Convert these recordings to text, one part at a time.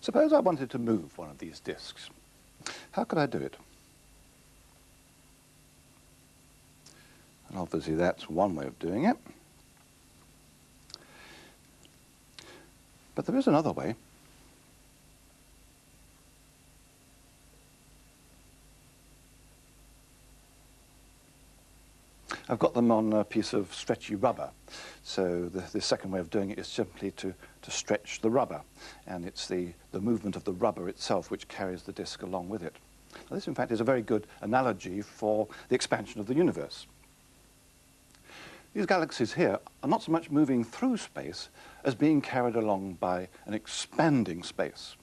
Suppose I wanted to move one of these disks. How could I do it? And obviously that's one way of doing it. But there is another way. I've got them on a piece of stretchy rubber. So the second way of doing it is simply to stretch the rubber. And it's the movement of the rubber itself which carries the disk along with it. Now, this, in fact, is a very good analogy for the expansion of the universe. These galaxies here are not so much moving through space as being carried along by an expanding space.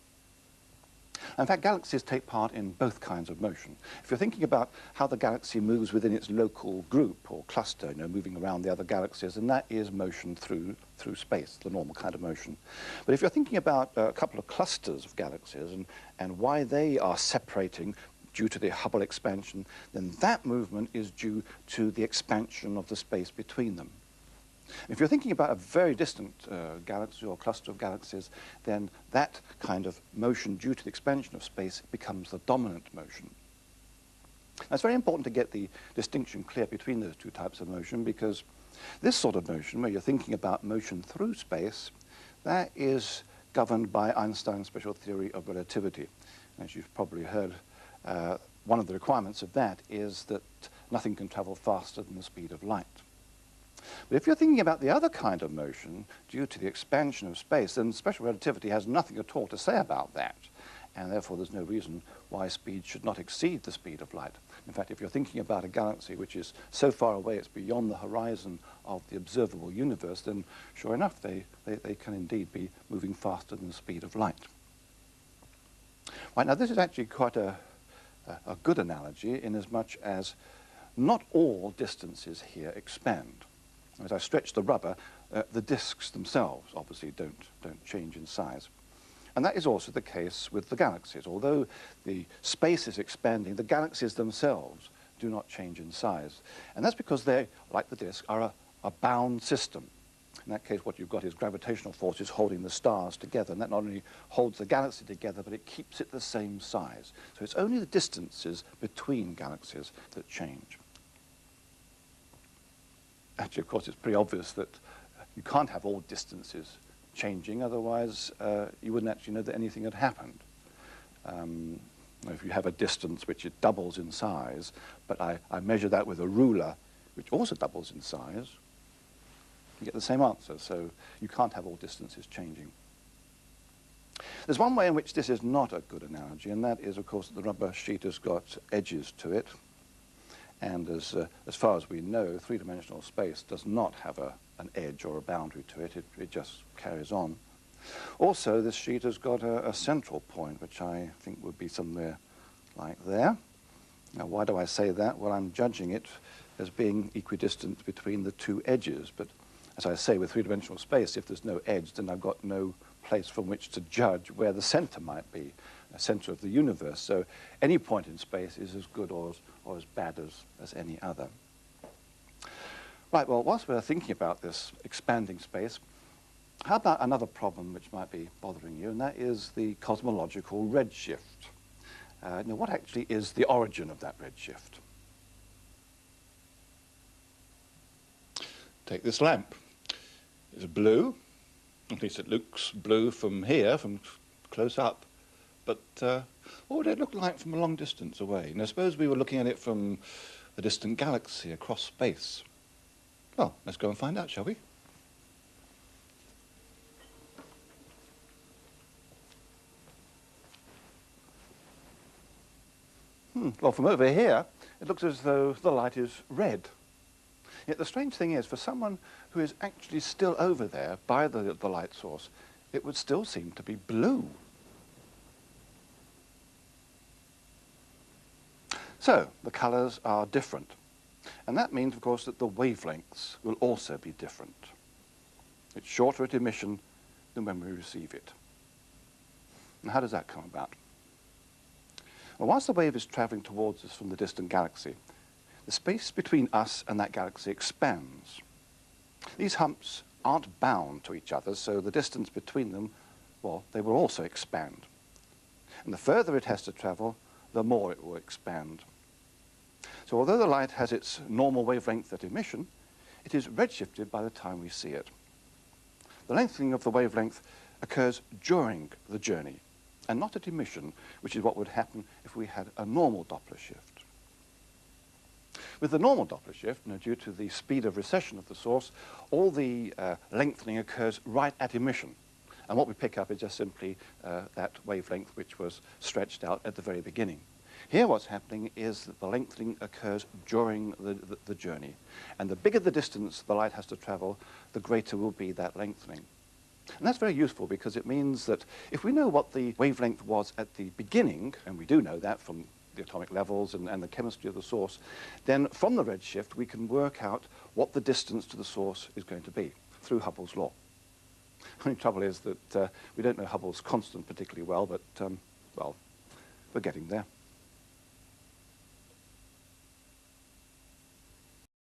In fact, galaxies take part in both kinds of motion. If you're thinking about how the galaxy moves within its local group or cluster, moving around the other galaxies, then that is motion through space, the normal kind of motion. But if you're thinking about a couple of clusters of galaxies and why they are separating due to the Hubble expansion, then that movement is due to the expansion of the space between them. If you're thinking about a very distant galaxy or cluster of galaxies, then that kind of motion due to the expansion of space becomes the dominant motion. Now, it's very important to get the distinction clear between those two types of motion, because this sort of motion, where you're thinking about motion through space, that is governed by Einstein's special theory of relativity. As you've probably heard, one of the requirements of that is that nothing can travel faster than the speed of light. But if you're thinking about the other kind of motion due to the expansion of space, then special relativity has nothing at all to say about that. And therefore, there's no reason why speed should not exceed the speed of light. In fact, if you're thinking about a galaxy which is so far away it's beyond the horizon of the observable universe, then sure enough, they can indeed be moving faster than the speed of light. Right, now, this is actually quite a good analogy in as much as not all distances here expand. As I stretch the rubber, the disks themselves obviously don't change in size. And that is also the case with the galaxies. Although the space is expanding, the galaxies themselves do not change in size. And that's because they, like the disk, are a bound system. In that case, what you've got is gravitational forces holding the stars together. And that not only holds the galaxy together, but it keeps it the same size. So it's only the distances between galaxies that change. Actually, of course, it's pretty obvious that you can't have all distances changing, otherwise you wouldn't actually know that anything had happened. If you have a distance which it doubles in size, but I measure that with a ruler, which also doubles in size, you get the same answer. So you can't have all distances changing. There's one way in which this is not a good analogy, and that is, of course, that the rubber sheet has got edges to it. And as far as we know, three-dimensional space does not have an edge or a boundary to it. It just carries on. Also, this sheet has got a central point, which I think would be somewhere like there. Now, why do I say that? Well, I'm judging it as being equidistant between the two edges. But as I say, with three-dimensional space, if there's no edge, then I've got no place from which to judge where the center might be, the center of the universe. So any point in space is as good or as bad as any other. Right, well, whilst we're thinking about this expanding space, how about another problem which might be bothering you, and that is the cosmological redshift. Now, what actually is the origin of that redshift? Take this lamp. It's blue. At least it looks blue from here, from close up. But what would it look like from a long distance away? Now, suppose we were looking at it from a distant galaxy across space. Well, let's go and find out, shall we? Well, from over here, it looks as though the light is red. Yet the strange thing is, for someone who is actually still over there by the light source, it would still seem to be blue. So, the colors are different. And that means, of course, that the wavelengths will also be different. It's shorter at emission than when we receive it. And how does that come about? Well, once the wave is traveling towards us from the distant galaxy, the space between us and that galaxy expands. These humps aren't bound to each other, so the distance between them, well, they will also expand. And the further it has to travel, the more it will expand. So although the light has its normal wavelength at emission, it is redshifted by the time we see it. The lengthening of the wavelength occurs during the journey, and not at emission, which is what would happen if we had a normal Doppler shift. With the normal Doppler shift, due to the speed of recession of the source, all the lengthening occurs right at emission. And what we pick up is just simply that wavelength which was stretched out at the very beginning. Here what's happening is that the lengthening occurs during the journey. And the bigger the distance the light has to travel, the greater will be that lengthening. And that's very useful because it means that if we know what the wavelength was at the beginning, and we do know that from the atomic levels and the chemistry of the source, then from the redshift we can work out what the distance to the source is going to be through Hubble's law. The only trouble is that we don't know Hubble's constant particularly well, but, well, we're getting there.